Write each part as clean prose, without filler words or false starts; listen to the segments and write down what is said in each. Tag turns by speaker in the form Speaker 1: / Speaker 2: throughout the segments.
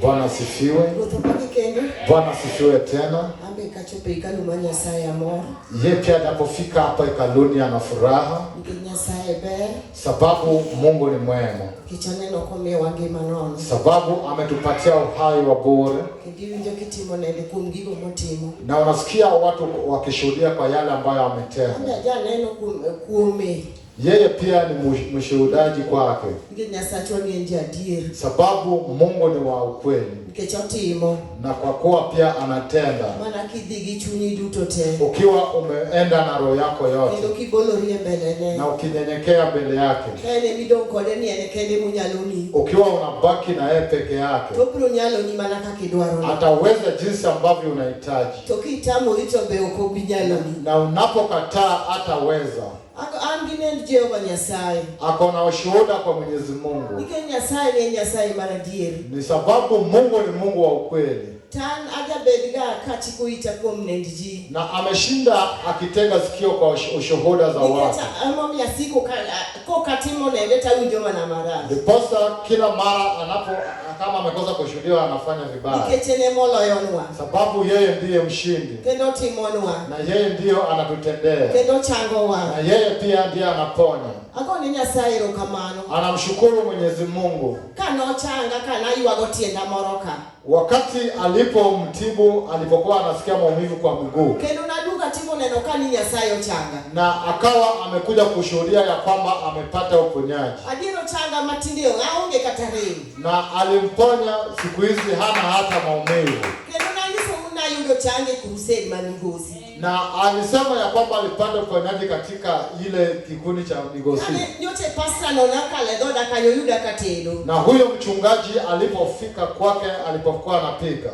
Speaker 1: Bwana asifiwe. Bwana asifiwe tena. Yeye pia anapofika hapa hekaluni ana furaha sababu Mungu ni mwema. Sababu ametupatia uhai wa bure. Na unasikia watu wakishuhudia kwa yale ambayo ametenda. Yeye pia ni mshuhudaji kwake. Sababu Mungu ni wa ukweli. Na kwa kuwa pia anatenda. Ukiwa umeenda na roho yako yote. Na ukinyenyekea mbele yake. Ukiwa unabaki na yeye peke yake. Ataweza jinsi ambavyo unahitaji. Na unapokataa hataweza. Ako na ushuhuda kwa Mwenyezi Mungu. Ni sababu Mungu ni Mungu wa ukweli. Na ameshinda akitega sikio kwa ushuhuda za watu. Ndiposa kila mara kama amekosa kushuhudia anafanya vibaya. Sababu yeye ndiye mshindi. Na yeye ndiyo anatutendea. Na yeye pia ndiye anaponya. Anamshukuru Mwenyezi Mungu. Wakati alipokuwa anasikia maumivu kwa mguu. Na akawa amekuja kushuhudia ya kwamba amepata uponyaji. Na alimponya, siku hizi hana hata maumivu. Na alisema ya kwamba alipata uponyaji katika ile kikundi cha Migosi. Na huyo mchungaji alipofika kwake, alipokuwa anapika,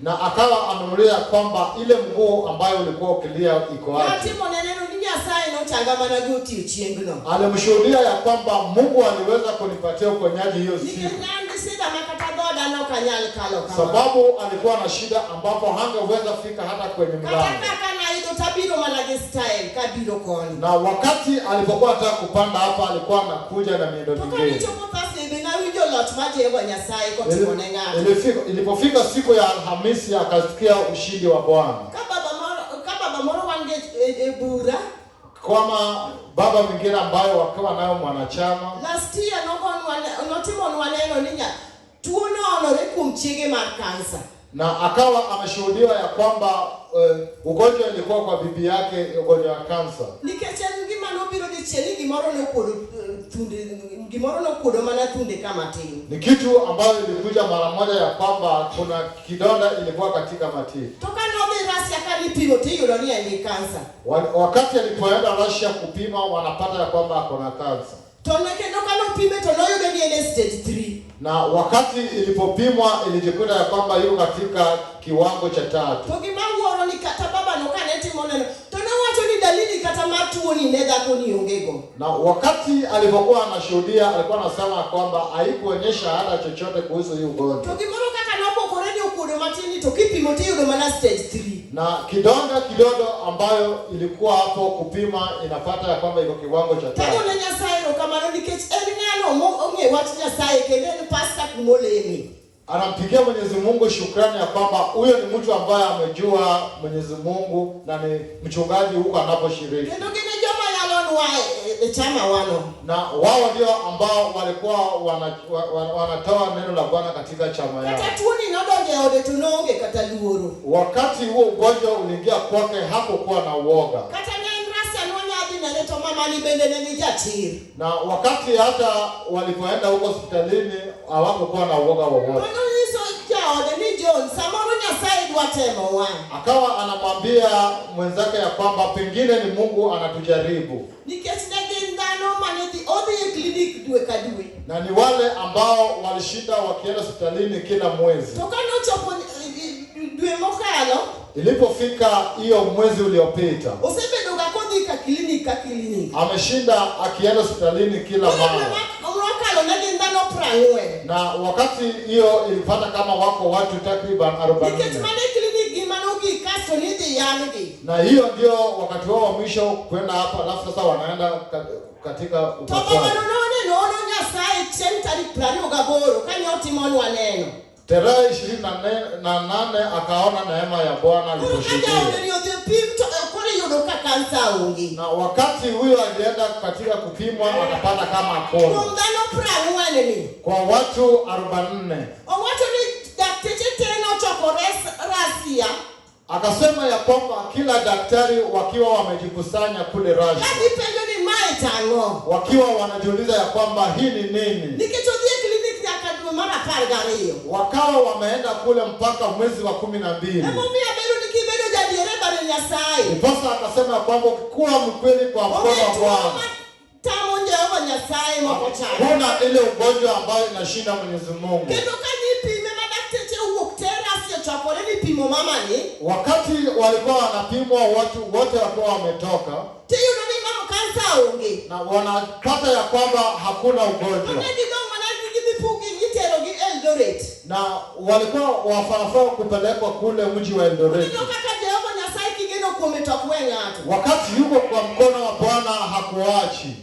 Speaker 1: na akawa amemuuliza kwamba ile mguu ambayo ulikuwa ukilia iko wapi. Alimshuhudia ya kwamba Mungu aliweza kunipatia uponyaji hiyo siku. Sababu alikuwa na shida ambapo hangeweza fika hata kwenye mlango. Na wakati alipokuwa anataka kupanda hapa, alikuwa anakuja na miendo mingine. Ilipofika siku ya Alhamisi akasikia ushindi wa Bwana. Kama baba mwingine ambayo wakawa nayo mwanachama. Na akawa ameshuhudiwa ya kwamba ugonjwa ilikuwa kwa bibi yake, ugonjwa wa kansa. Ni kitu ambayo ilikuja mara moja ya kwamba kuna kidonda ilikuwa katika matiti. Wakati alipoenda Russia kupima, wanapata ya kwamba ako na kansa. Na wakati ilipopimwa ilijikuta ya kwamba yuko katika kiwango cha 3. Na wakati alipokuwa anashuhudia, alikuwa anasema kwamba haikuonyesha hata chochote kuhusu hiyo ugonjwa. Na kidonda kidogo ambayo ilikuwa hapo kupima inapata ya kwamba iko kiwango cha 3. Anampigia Mwenyezi Mungu shukrani ya kwamba huyo ni mtu ambaye amejua Mwenyezi Mungu na ni mchungaji huko anaposhiriki. Na wao ndio ambao walikuwa wanatoa neno la Bwana katika chama yao. Wakati huo ugonjwa uliingia kwake, hakukuwa na uoga. Na wakati hata walipoenda huko hospitalini hawakukuwa na uoga wowote. Akawa anamwambia mwenzake ya kwamba pengine ni Mungu anatujaribu. Na ni wale ambao walishinda wakienda hospitalini kila mwezi. Ilipofika hiyo mwezi uliopita, ameshinda akienda hospitalini kila mara. Na wakati hiyo ilipata kama wako watu takriban 40. Na hiyo ndio wakati wao wa mwisho kwenda hapa, alafu sasa wanaenda katika upako.
Speaker 2: chen tarik plani ugaboro kani otimonu waneno.
Speaker 1: Tarehe 28 akaona neema ya Bwana aliposhuhudia. Na wakati huyo alienda katika kupimwa akapata kama apona. Kwa watu 44. Akasema ya kwamba kila daktari wakiwa wamejikusanya kule Russia, wakiwa wanajiuliza ya kwamba hii ni nini. Wakawa wameenda kule mpaka mwezi wa 12. Sasa akasema kwamba ukikuwa mkweli kwa mkono wa Bwana, kuna ile ugonjwa ambayo inashinda Mwenyezi Mungu. Wakati walikuwa wanapimwa watu wote wakiwa wametoka, na wanapata ya kwamba hakuna ugonjwa. Na walikuwa wafanafaa kupelekwa kule mji wa Eldoret. Wakati yuko kwa mkono wa Bwana hakuachi.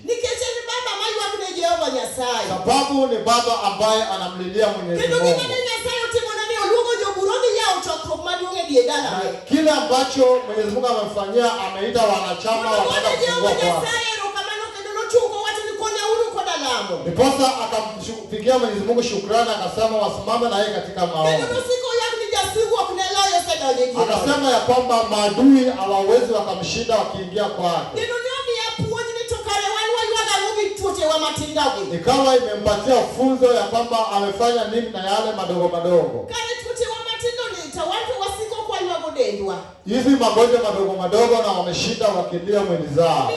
Speaker 1: Sababu ni baba ambaye anamlilia Mwenyezi Mungu. Kile ambacho Mwenyezi Mungu amemfanyia, ameita wanachama wakaenda kufungua kwake. Ndiposa akampigia Mwenyezi Mungu shukrani, akasema wasimame na yeye katika maombi. Akasema ya kwamba maadui hawawezi wakamshinda wakiingia kwake. Ikawa imempatia funzo ya kwamba amefanya nini na yale madogo madogo. Hizi magonjwa madogo madogo na wameshinda wakilia mwili zao.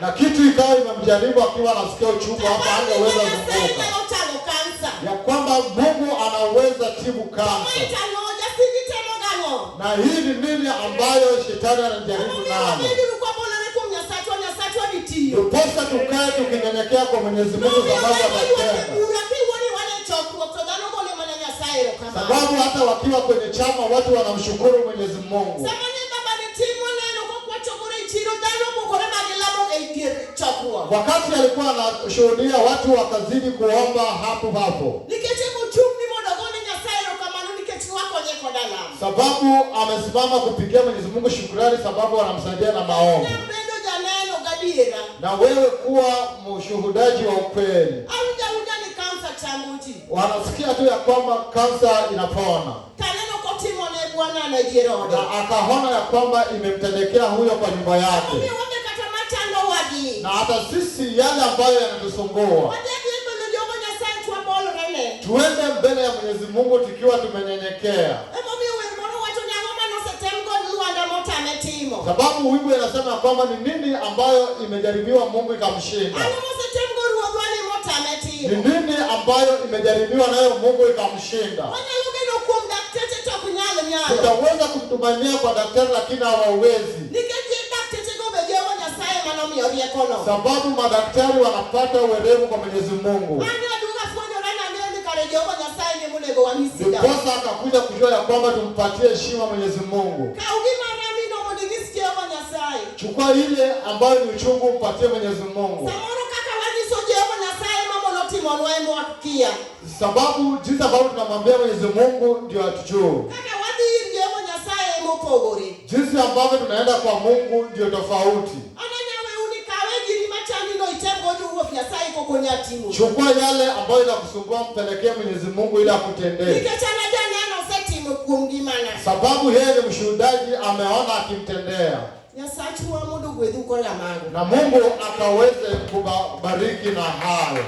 Speaker 1: Na kitu ikawa imemjaribu akiwa anasikia uchungu hapa, angeweza kuzunguka ya kwamba Mungu anaweza tibu kansa. Na hii ni nini ambayo shetani anajaribu nayo? Tuposa tukae tukinyenyekea kwa Mwenyezi Mungu, sababu atatenda. Sababu hata wakiwa kwenye chama watu wanamshukuru Mwenyezi Mungu. Wakati alikuwa anashuhudia watu wakazidi kuomba hapo. Sababu amesimama kupigia Mwenyezi Mungu shukrani, sababu anamsaidia na maombi. Na wewe kuwa mshuhudaji wa ukweli. Wanasikia tu ya kwamba kansa inapona. Na akaona ya kwamba imemtendekea huyo kwa nyumba yake. Na hata sisi yale ambayo yanatusumbua, tuende mbele ya Mwenyezi Mungu tukiwa tumenyenyekea. Sababu wimbo inasema kwamba ni nini ambayo imejaribiwa Mungu ikamshinda. Ni nini ambayo imejaribiwa nayo Mungu ikamshinda. Tutaweza kutumania kwa daktari lakini hawawezi. Sababu madaktari wanapata uwerevu kwa Mwenyezi Mungu. Ndiposa akakuja kujua ya kwamba tumpatie heshima Mwenyezi Mungu. Chukua ile ambayo ni uchungu umpatie Mwenyezi Mungu. Sababu jinsi ambavyo tunamwambia Mwenyezi Mungu ndio atujue. Jinsi ambavyo tunaenda kwa Mungu ndio tofauti. Chukua yale ambayo inakusumbua mpelekee Mwenyezi Mungu ili akutendee. Sababu yeye ni mshuhudaji, ameona akimtendea. Na Mungu akaweze kubariki na hayo.